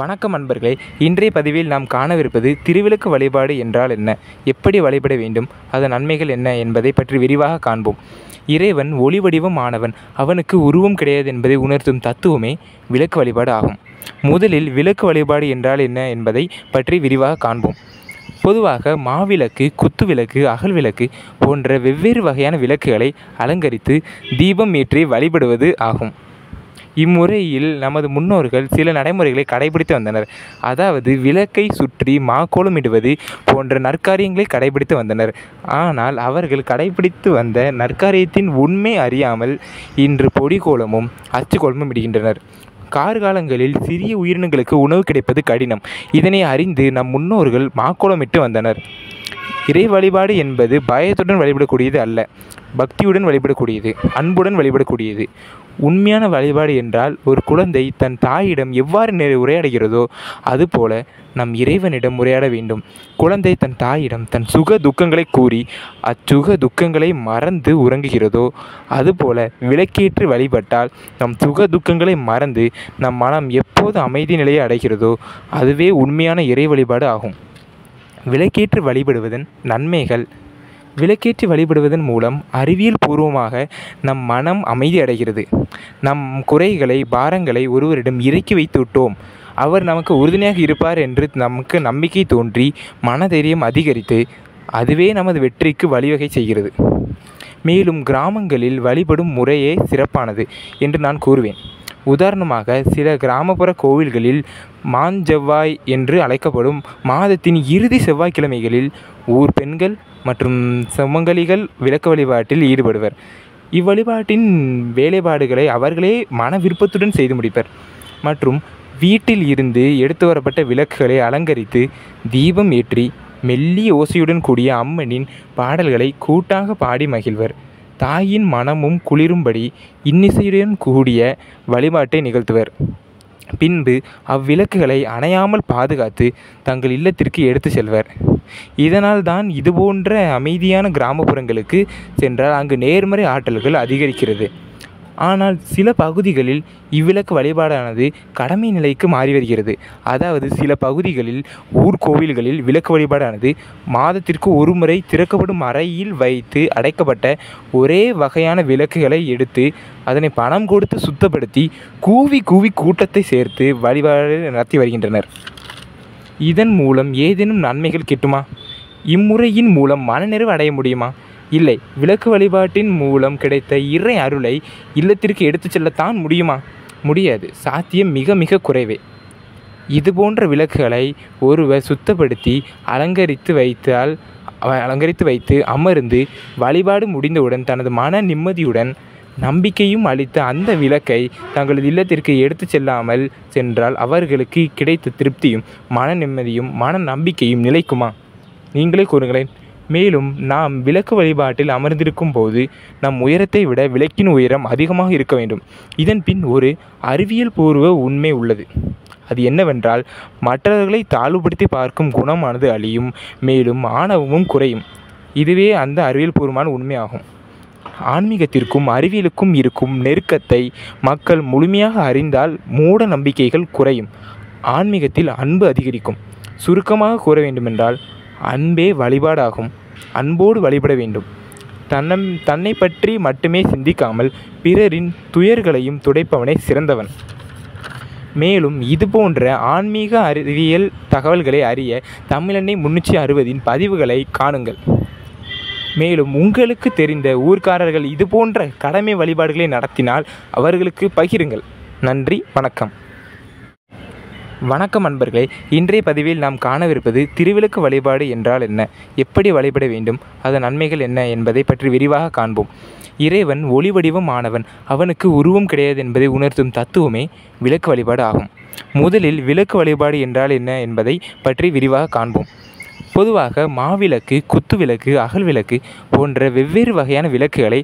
வணக்கம் அன்பர்களே, இன்றைய பதிவில் நாம் காணவிருப்பது திருவிளக்கு வழிபாடு என்றால் என்ன, எப்படி வழிபட வேண்டும், அதன் நன்மைகள் என்ன என்பதை பற்றி விரிவாக காண்போம். இறைவன் ஒளி வடிவம் ஆனவன், அவனுக்கு உருவம் கிடையாது என்பதை உணர்த்தும் தத்துவமே விளக்கு வழிபாடு ஆகும். முதலில் விளக்கு வழிபாடு என்றால் என்ன என்பதை பற்றி விரிவாக காண்போம். பொதுவாக மாவிளக்கு, குத்து விளக்கு, அகல் விளக்கு போன்ற வெவ்வேறு வகையான விளக்குகளை அலங்கரித்து தீபம் ஏற்றி வழிபடுவது ஆகும். இம்முறையில் நமது முன்னோர்கள் சில நடைமுறைகளை கடைபிடித்து வந்தனர். அதாவது விளக்கை சுற்றி மாக்கோலமிடுவது போன்ற நற்காரியங்களை கடைபிடித்து வந்தனர். ஆனால் அவர்கள் கடைபிடித்து வந்த நற்காரியத்தின் உண்மை அறியாமல் இன்று பொடிக்கோலமும் அச்சுக்கோலமும் இடுகின்றனர். கார்காலங்களில் சிறிய உயிரினங்களுக்கு உணவு கிடைப்பது கடினம். இதனை அறிந்து நம் முன்னோர்கள் மாக்கோலமிட்டு வந்தனர். இறை வழிபாடு என்பது பயத்துடன் வழிபடக்கூடியது அல்ல, பக்தியுடன் வழிபடக்கூடியது, அன்புடன் வழிபடக்கூடியது. உண்மையான வழிபாடு என்றால் ஒரு குழந்தை தன் தாயிடம் எவ்வாறு உரையாடுகிறதோ அதுபோல நம் இறைவனிடம் உரையாட வேண்டும். குழந்தை தன் தாயிடம் தன் சுக துக்கங்களை கூறி அச்சுக துக்கங்களை மறந்து உறங்குகிறதோ அதுபோல விளக்கேற்றி வழிபட்டால் நம் சுக துக்கங்களை மறந்து நம் மனம் எப்போது அமைதி நிலையை அடைகிறதோ அதுவே உண்மையான இறை வழிபாடு ஆகும். விளக்கேற்றி வழிபடுவதன் நன்மைகள். விளக்கேற்றி வழிபடுவதன் மூலம் அறிவியல் பூர்வமாக நம் மனம் அமைதி அடைகிறது. நம் குறைகளை, பாரங்களை ஒருவரிடம் இறக்கி வைத்து விட்டோம், அவர் நமக்கு உறுதுணையாக இருப்பார் என்று நமக்கு நம்பிக்கை தோன்றி மனதைரியம் அதிகரித்து அதுவே நமது வெற்றிக்கு வழிவகை செய்கிறது. மேலும் கிராமங்களில் வழிபடும் முறையே சிறப்பானது என்று நான் கூறுவேன். உதாரணமாக சில கிராமப்புற கோவில்களில் மாஞ்செவ்வாய் என்று அழைக்கப்படும் மாதத்தின் இறுதி செவ்வாய்க்கிழமைகளில் ஊர் பெண்கள் மற்றும் சுமங்கலிகள் விளக்கு வழிபாட்டில் ஈடுபடுவர். இவ்வழிபாட்டின் வேலைப்பாடுகளை அவர்களே மன விருப்பத்துடன் செய்து முடிப்பர். மற்றும் வீட்டில் இருந்து எடுத்து வரப்பட்ட விளக்குகளை அலங்கரித்து தீபம் ஏற்றி மெல்லிய ஓசையுடன் கூடிய அம்மனின் பாடல்களை கூட்டாக பாடி மகிழ்வர். தாயின் மனமும் குளிரும்படி இன்னிசையுடன் கூடிய வழிபாட்டை நிகழ்த்துவர். பின்பு அவ்விளக்குகளை அணையாமல் பாதுகாத்து தங்கள் இல்லத்திற்கு எடுத்து செல்வர். இதனால் தான் இதுபோன்ற அமைதியான கிராமப்புறங்களுக்கு சென்றால் அங்கு நேர்மறை ஆற்றல்கள் அதிகரிக்கிறது. ஆனால் சில பகுதிகளில் இவ்விளக்கு வழிபாடானது கடமை நிலைக்கு மாறி வருகிறது. அதாவது சில பகுதிகளில் ஊர்கோவில்களில் விளக்கு வழிபாடானது மாதத்திற்கு ஒரு முறை திறக்கப்படும் அறையில் வைத்து அடைக்கப்பட்ட ஒரே வகையான விளக்குகளை எடுத்து அதனை பணம் கொடுத்து சுத்தப்படுத்தி கூவி கூவி கூட்டத்தை சேர்த்து வழிபாடு நடத்தி வருகின்றனர். இதன் மூலம் ஏதேனும் நன்மைகள் கிட்டுமா? இம்முறையின் மூலம் மனநிறைவு அடைய முடியுமா? இல்லை. விளக்கு வழிபாட்டின் மூலம் கிடைத்த இறை அருளை இல்லத்திற்கு எடுத்து செல்லத்தான் முடியுமா? முடியாது. சாத்தியம் மிக மிக குறைவே. இதுபோன்ற விளக்குகளை ஒருவர் சுத்தப்படுத்தி அலங்கரித்து வைத்து அமர்ந்து வழிபாடு முடிந்தவுடன் தனது மன நிம்மதியுடன் நம்பிக்கையும் அளித்த அந்த விளக்கை தங்களது இல்லத்திற்கு எடுத்து செல்லாமல் சென்றால் அவர்களுக்கு கிடைத்த திருப்தியும் மன நிம்மதியும் மன நம்பிக்கையும் நிலைக்குமா? நீங்களே கூறுங்களேன். மேலும் நாம் விளக்கு வழிபாட்டில் அமர்ந்திருக்கும் போது நம் உயரத்தை விட விளக்கின் உயரம் அதிகமாக இருக்க வேண்டும். இதன் பின் ஒரு அறிவியல் பூர்வ உண்மை உள்ளது. அது என்னவென்றால் மற்றவர்களை தாழ்வுபடுத்தி பார்க்கும் குணமானது அழியும், மேலும் ஆணவமும் குறையும். இதுவே அந்த அறிவியல் பூர்வமான உண்மையாகும். ஆன்மீகத்திற்கும் அறிவியலுக்கும் இருக்கும் நெருக்கத்தை மக்கள் முழுமையாக அறிந்தால் மூட நம்பிக்கைகள் குறையும், ஆன்மீகத்தில் அன்பு அதிகரிக்கும். சுருக்கமாக கூற வேண்டுமென்றால் அன்பே வழிபாடாகும். அன்போடு வழிபட வேண்டும். தன்னை பற்றி மட்டுமே சிந்திக்காமல் பிறரின் துயர்களையும் துடைப்பவனே சிறந்தவன். மேலும் இதுபோன்ற ஆன்மீக அறிவியல் தகவல்களை அறிய தமிழெண்ணெய் 360 பதிவுகளை காணுங்கள். மேலும் உங்களுக்கு தெரிந்த ஊர்க்காரர்கள் இதுபோன்ற கடமை வழிபாடுகளை நடத்தினால் அவர்களுக்கு பகிருங்கள். நன்றி, வணக்கம். வணக்கம் அன்பர்களே, இன்றைய பதிவில் நாம் காணவிருப்பது திருவிளக்கு வழிபாடு என்றால் என்ன, எப்படி வழிபட வேண்டும், அதன் நன்மைகள் என்ன என்பதை பற்றி விரிவாக காண்போம். இறைவன் ஒளி வடிவம் ஆனவன், அவனுக்கு உருவம் கிடையாது என்பதை உணர்த்தும் தத்துவமே விளக்கு வழிபாடு ஆகும். முதலில் விளக்கு வழிபாடு என்றால் என்ன என்பதை பற்றி விரிவாக காண்போம். பொதுவாக மாவிளக்கு, குத்து விளக்கு, அகல் விளக்கு போன்ற வெவ்வேறு வகையான விளக்குகளை